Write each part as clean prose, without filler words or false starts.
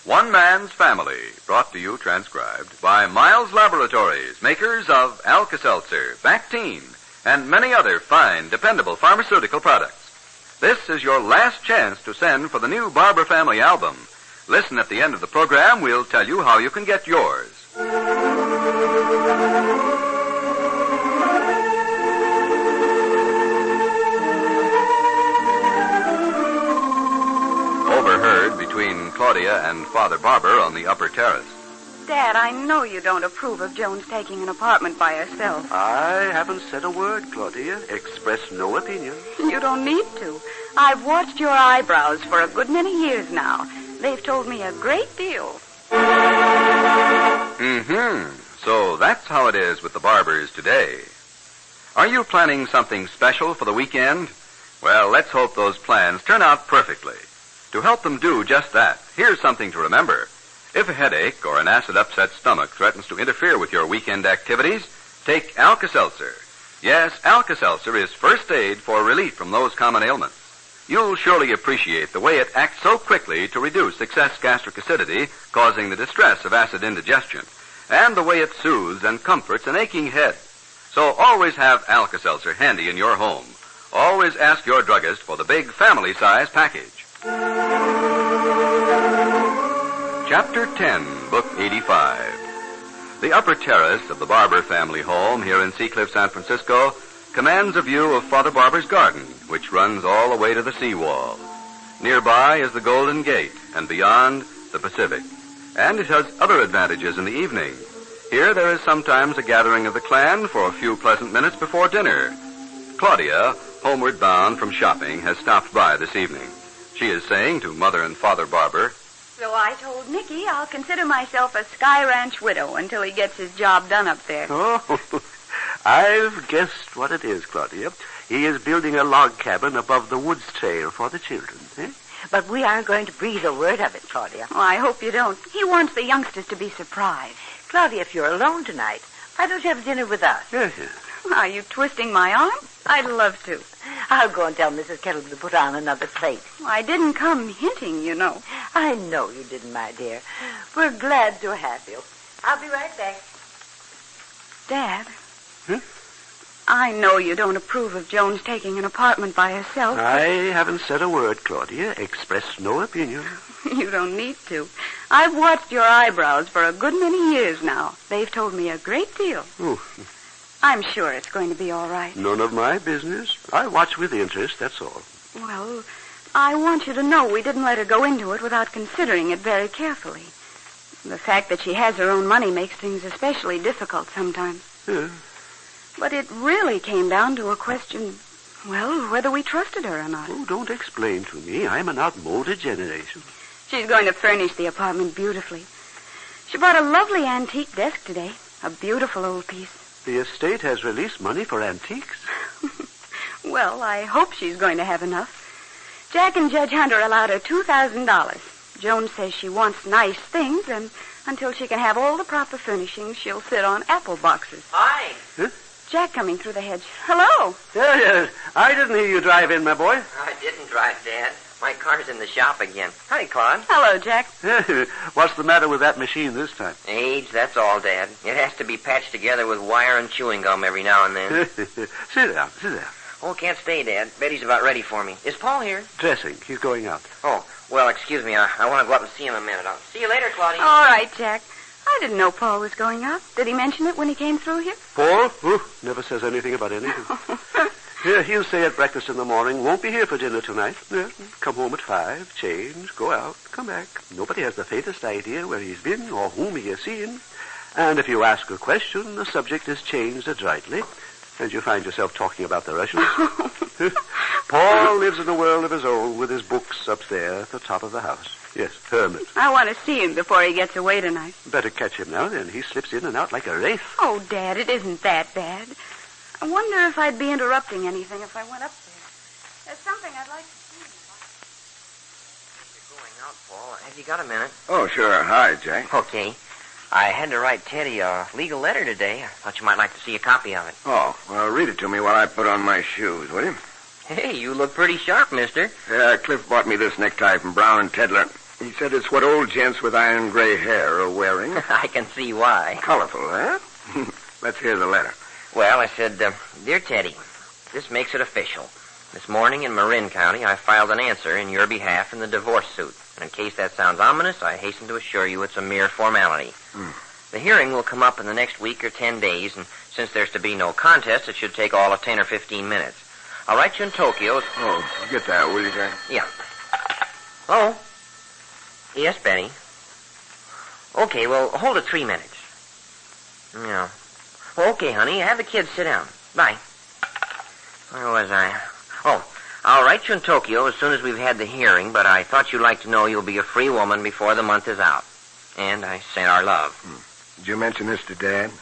One Man's Family, brought to you transcribed by Miles Laboratories, makers of Alka-Seltzer, Bactine, and many other fine, dependable pharmaceutical products. This is your last chance to send for the new Barbour Family album. Listen at the end of the program. We'll tell you how you can get yours. Overheard between Claudia and Father Barbour on the upper terrace. Dad, I know you don't approve of Joan's taking an apartment by herself. I haven't said a word, Claudia. Express no opinion. You don't need to. I've watched your eyebrows for a good many years now. They've told me a great deal. So that's how it is with the Barbours today. Are you planning something special for the weekend? Well, let's hope those plans turn out perfectly. To help them do just that, here's something to remember. If a headache or an acid-upset stomach threatens to interfere with your weekend activities, take Alka-Seltzer. Yes, Alka-Seltzer is first aid for relief from those common ailments. You'll surely appreciate the way it acts so quickly to reduce excess gastric acidity, causing the distress of acid indigestion, and the way it soothes and comforts an aching head. So always have Alka-Seltzer handy in your home. Always ask your druggist for the big family-size package. Chapter 10, Book 85. The upper terrace of the Barbour family home here in Seacliff, San Francisco, commands a view of Father Barbour's garden, which runs all the way to the seawall. Nearby is the Golden Gate, and beyond, the Pacific. And it has other advantages in the evening. Here there is sometimes a gathering of the clan for a few pleasant minutes before dinner. Claudia, homeward bound from shopping, has stopped by this evening. She is saying to Mother and Father Barbour, So I told Nicky I'll consider myself a Sky Ranch widow until he gets his job done up there. Oh, I've guessed what it is, Claudia. He is building a log cabin above the woods trail for the children, eh? But we aren't going to breathe a word of it, Claudia. Oh, I hope you don't. He wants the youngsters to be surprised. Claudia, if you're alone tonight, why don't you have dinner with us? Yes. Are you twisting my arm? I'd love to. I'll go and tell Mrs. Kettle to put on another plate. I didn't come hinting, you know. I know you didn't, my dear. We're glad to have you. I'll be right back. Dad? I know you don't approve of Joan's taking an apartment by herself. I haven't said a word, Claudia. Express no opinion. You don't need to. I've watched your eyebrows for a good many years now. They've told me a great deal. Oh. I'm sure it's going to be all right. None of my business. I watch with interest, that's all. Well, I want you to know we didn't let her go into it without considering it very carefully. The fact that she has her own money makes things especially difficult sometimes. Yeah. But it really came down to a question, well, whether we trusted her or not. Oh, don't explain to me. I'm an outmoded generation. She's going to furnish the apartment beautifully. She bought a lovely antique desk today, a beautiful old piece. The estate has released money for antiques. Well, I hope she's going to have enough. Jack and Judge Hunter allowed her $2,000. Joan says she wants nice things, and until she can have all the proper furnishings, she'll sit on apple boxes. Hi. Huh? Jack coming through the hedge. Hello. Yes. I didn't hear you drive in, my boy. I didn't drive, Dad. My car's in the shop again. Hi, Claude. Hello, Jack. What's the matter with that machine this time? Age, that's all, Dad. It has to be patched together with wire and chewing gum every now and then. Sit down. Oh, can't stay, Dad. Betty's about ready for me. Is Paul here? Dressing. He's going out. Oh, well, excuse me. I want to go up and see him a minute. I'll see you later, Claudia. All right, Jack. I didn't know Paul was going out. Did he mention it when he came through here? Paul? Never says anything about anything. Yeah, he'll say at breakfast in the morning, won't be here for dinner tonight. Yeah, come home at 5, change, go out, come back. Nobody has the faintest idea where he's been or whom he has seen. And if you ask a question, the subject is changed adroitly, and you find yourself talking about the Russians. Paul lives in a world of his own with his books up there at the top of the house. Yes, hermit. I want to see him before he gets away tonight. Better catch him now, then. He slips in and out like a wraith. Oh, Dad, it isn't that bad. I wonder if I'd be interrupting anything if I went up there. There's something I'd like to see. You're going out, Paul. Have you got a minute? Oh, sure. Hi, Jack. Okay. I had to write Teddy a legal letter today. I thought you might like to see a copy of it. Oh, well, read it to me while I put on my shoes, will you? Hey, you look pretty sharp, mister. Yeah, Cliff bought me this necktie from Brown and Tedler. He said it's what old gents with iron gray hair are wearing. I can see why. Colorful, huh? Let's hear the letter. Well, I said, Dear Teddy, this makes it official. This morning in Marin County, I filed an answer in your behalf in the divorce suit. And in case that sounds ominous, I hasten to assure you it's a mere formality. The hearing will come up in the next week or 10 days, and since there's to be no contest, it should take all of 10 or 15 minutes. I'll write you in Tokyo. Oh, get that, will you, Jack? Yeah. Oh? Yes, Benny. Okay, well, hold it 3 minutes. Yeah. Okay, honey, have the kids sit down. Bye. Where was I? Oh, I'll write you in Tokyo as soon as we've had the hearing, but I thought you'd like to know you'll be a free woman before the month is out. And I sent our love. Did you mention this to Dad?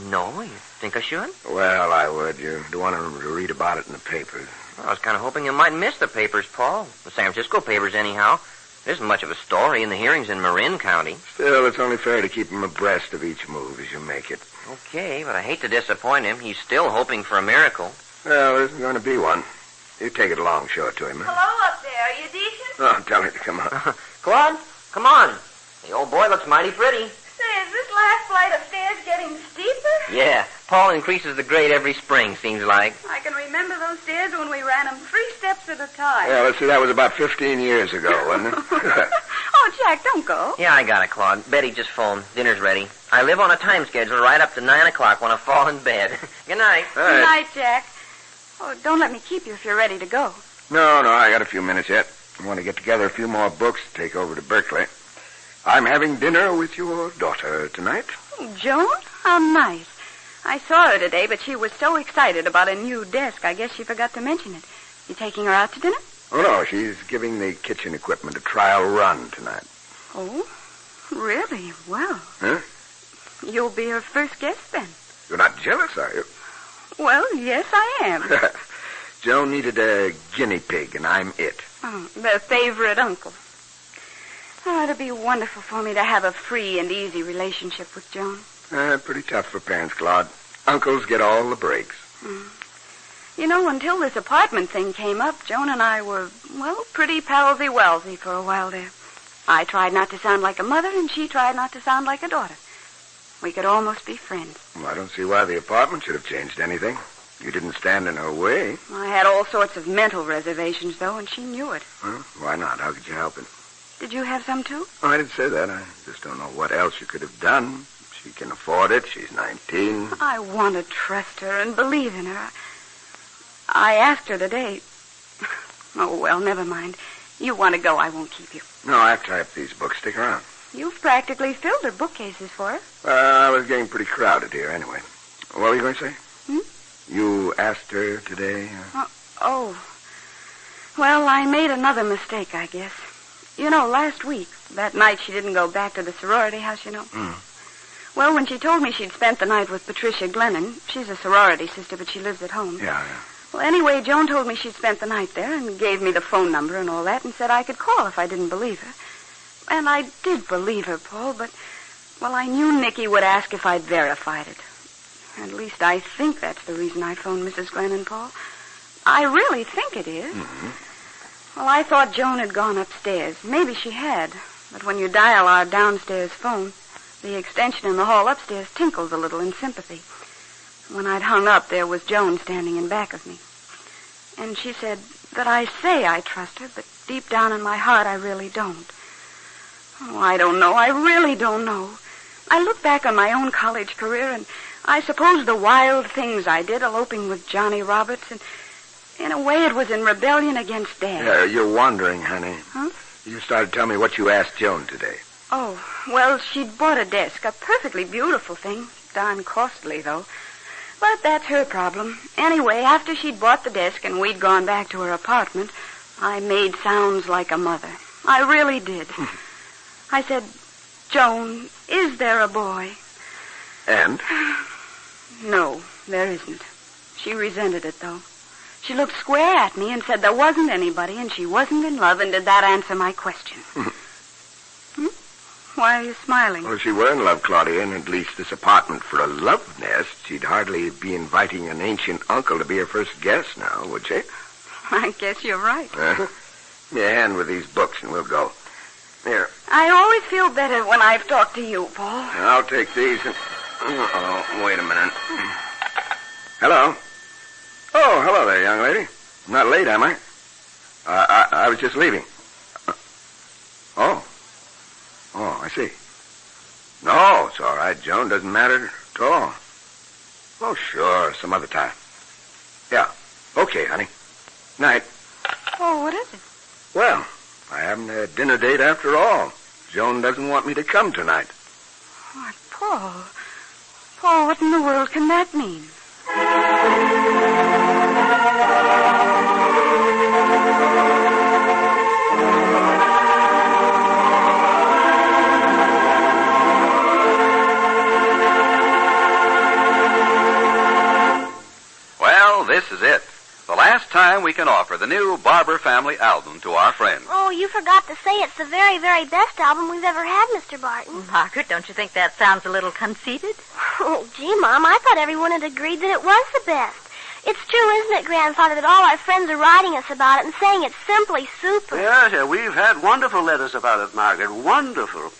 No, you think I should? Well, I would. You don't want him to read about it in the papers. Well, I was kind of hoping you might miss the papers, Paul. The San Francisco papers, anyhow. There isn't much of a story in the hearings in Marin County. Still, it's only fair to keep him abreast of each move as you make it. Okay, but I hate to disappoint him. He's still hoping for a miracle. Well, there isn't going to be one. You take it along, show it to him. Hello up there. Are you decent? Oh, tell him to come on. Claude, come on. The old boy looks mighty pretty. Say, is this last flight of stairs getting steeper? Yeah, Paul increases the grade every spring, seems like. I can remember those stairs when we ran them 3 steps at a time. Yeah, let's see, that was about 15 years ago, wasn't it? Oh, Jack, don't go. Yeah, I got it, Claude. Betty just phoned. Dinner's ready. I live on a time schedule right up to 9 o'clock when I fall in bed. Good night. All right. Good night, Jack. Oh, don't let me keep you if you're ready to go. No, I got a few minutes yet. I want to get together a few more books to take over to Berkeley. I'm having dinner with your daughter tonight. Oh, Joan? How nice. I saw her today, but she was so excited about a new desk, I guess she forgot to mention it. You taking her out to dinner? Oh, no, she's giving the kitchen equipment a trial run tonight. Oh, really? Well. Huh? You'll be her first guest, then. You're not jealous, are you? Well, yes, I am. Joan needed a guinea pig, and I'm it. Oh, the favorite uncle. Oh, it'll be wonderful for me to have a free and easy relationship with Joan. Pretty tough for parents, Claude. Uncles get all the breaks. You know, until this apartment thing came up, Joan and I were, well, pretty palsy-walsy for a while there. I tried not to sound like a mother, and she tried not to sound like a daughter. We could almost be friends. Well, I don't see why the apartment should have changed anything. You didn't stand in her way. I had all sorts of mental reservations, though, and she knew it. Well, why not? How could you help it? Did you have some, too? Oh, I didn't say that. I just don't know what else you could have done. She can afford it. She's 19. I want to trust her and believe in her. I asked her today. Oh, well, never mind. You want to go, I won't keep you. No, I've typed these books. Stick around. You've practically filled her bookcases for her. I was getting pretty crowded here anyway. What were you going to say? You asked her today? Well, I made another mistake, I guess. You know, last week, that night she didn't go back to the sorority house, you know. Well, when she told me she'd spent the night with Patricia Glennon, she's a sorority sister, but she lives at home. Yeah. Well, anyway, Joan told me she'd spent the night there and gave me the phone number and all that and said I could call if I didn't believe her. And I did believe her, Paul, but, well, I knew Nicky would ask if I'd verified it. At least I think that's the reason I phoned Mrs. Glennon, Paul. I really think it is. Well, I thought Joan had gone upstairs. Maybe she had. But when you dial our downstairs phone, the extension in the hall upstairs tinkles a little in sympathy. When I'd hung up, there was Joan standing in back of me. And she said that I say I trust her, but deep down in my heart, I really don't. Oh, I don't know. I really don't know. I look back on my own college career, and I suppose the wild things I did, eloping with Johnny Roberts, and in a way it was in rebellion against Dad. Yeah, you're wandering, honey. Huh? You started to tell me what you asked Joan today. Oh, well, she'd bought a desk, a perfectly beautiful thing. Darn costly, though. But that's her problem. Anyway, after she'd bought the desk and we'd gone back to her apartment, I made sounds like a mother. I really did. I said, Joan, is there a boy? And? No, there isn't. She resented it, though. She looked square at me and said there wasn't anybody and she wasn't in love, and did that answer my question? Why are you smiling? Well, if she were in love, Claudia, and at least this apartment for a love nest, she'd hardly be inviting an ancient uncle to be her first guest now, would she? I guess you're right. Give me a hand with these books and we'll go. Here. I always feel better when I've talked to you, Paul. I'll take these. Oh, wait a minute. Hello. Oh, hello there, young lady. I'm not late, am I? I was just leaving. Oh, I see. No, it's all right, Joan. Doesn't matter at all. Oh, sure, some other time. Yeah. Okay, honey. Night. Oh, what is it? Well, I haven't a dinner date after all. Joan doesn't want me to come tonight. Oh, Paul. Paul, what in the world can that mean? Well, this is it. The last time we can offer the new Barbour family album to our friends. Oh, you forgot to say it's the very, very best album we've ever had, Mr. Barton. Margaret, don't you think that sounds a little conceited? Oh, gee, Mom, I thought everyone had agreed that it was the best. It's true, isn't it, Grandfather, that all our friends are writing us about it and saying it's simply super. Yeah, we've had wonderful letters about it, Margaret. Wonderful.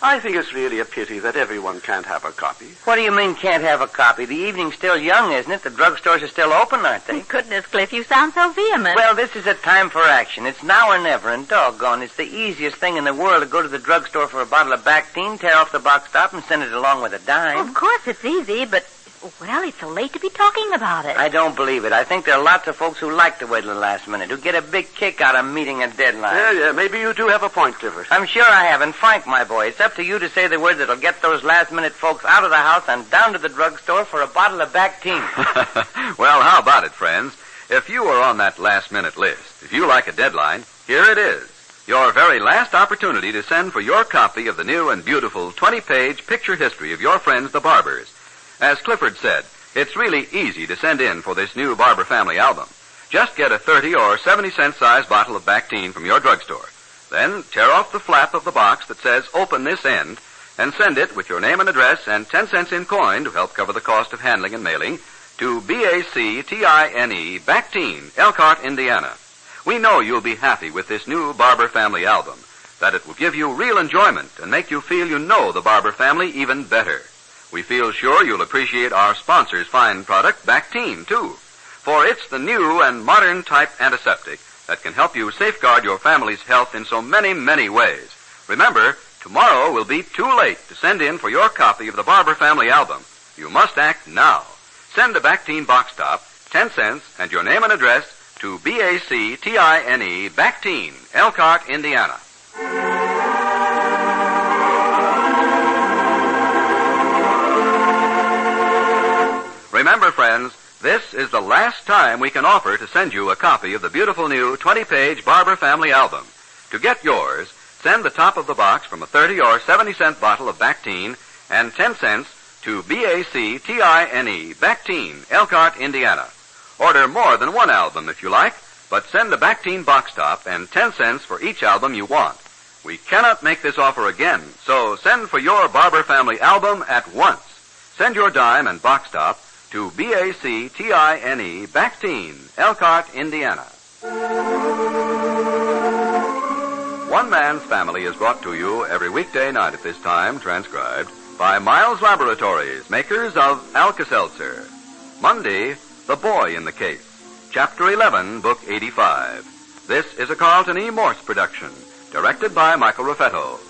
I think it's really a pity that everyone can't have a copy. What do you mean can't have a copy? The evening's still young, isn't it? The drugstores are still open, aren't they? Goodness, Cliff, you sound so vehement. Well, this is a time for action. It's now or never, and doggone, it's the easiest thing in the world to go to the drugstore for a bottle of Bactine, tear off the box top, and send it along with a dime. Of course it's easy, but, well, it's so late to be talking about it. I don't believe it. I think there are lots of folks who like to wait till the last minute, who get a big kick out of meeting a deadline. Yeah, maybe you do have a point, Clifford. I'm sure I have. And Frank, my boy, it's up to you to say the word that'll get those last-minute folks out of the house and down to the drugstore for a bottle of Bactine. Well, how about it, friends? If you are on that last-minute list, if you like a deadline, here it is. Your very last opportunity to send for your copy of the new and beautiful 20-page picture history of your friends, the Barbours. As Clifford said, it's really easy to send in for this new Barbour family album. Just get a 30 or 70-cent size bottle of Bactine from your drugstore. Then tear off the flap of the box that says open this end and send it with your name and address and 10 cents in coin to help cover the cost of handling and mailing to BACTINE, Bactine, Elkhart, Indiana. We know you'll be happy with this new Barbour family album, that it will give you real enjoyment and make you feel you know the Barbour family even better. We feel sure you'll appreciate our sponsor's fine product, Bactine, too. For it's the new and modern type antiseptic that can help you safeguard your family's health in so many, many ways. Remember, tomorrow will be too late to send in for your copy of the Barbour family album. You must act now. Send a Bactine box top, 10 cents, and your name and address to BACTINE, Bactine, Elkhart, Indiana. Remember, friends, this is the last time we can offer to send you a copy of the beautiful new 20-page Barbour family album. To get yours, send the top of the box from a 30 or 70-cent bottle of Bactine and 10 cents to BACTINE, Bactine, Elkhart, Indiana. Order more than one album if you like, but send a Bactine box top and 10 cents for each album you want. We cannot make this offer again, so send for your Barbour family album at once. Send your dime and box top to BACTINE, Bactine, Elkhart, Indiana. One Man's Family is brought to you every weekday night at this time, transcribed by Miles Laboratories, makers of Alka-Seltzer. Monday, The Boy in the Case, Chapter 11, Book 85. This is a Carlton E. Morse production, directed by Michael Raffetto.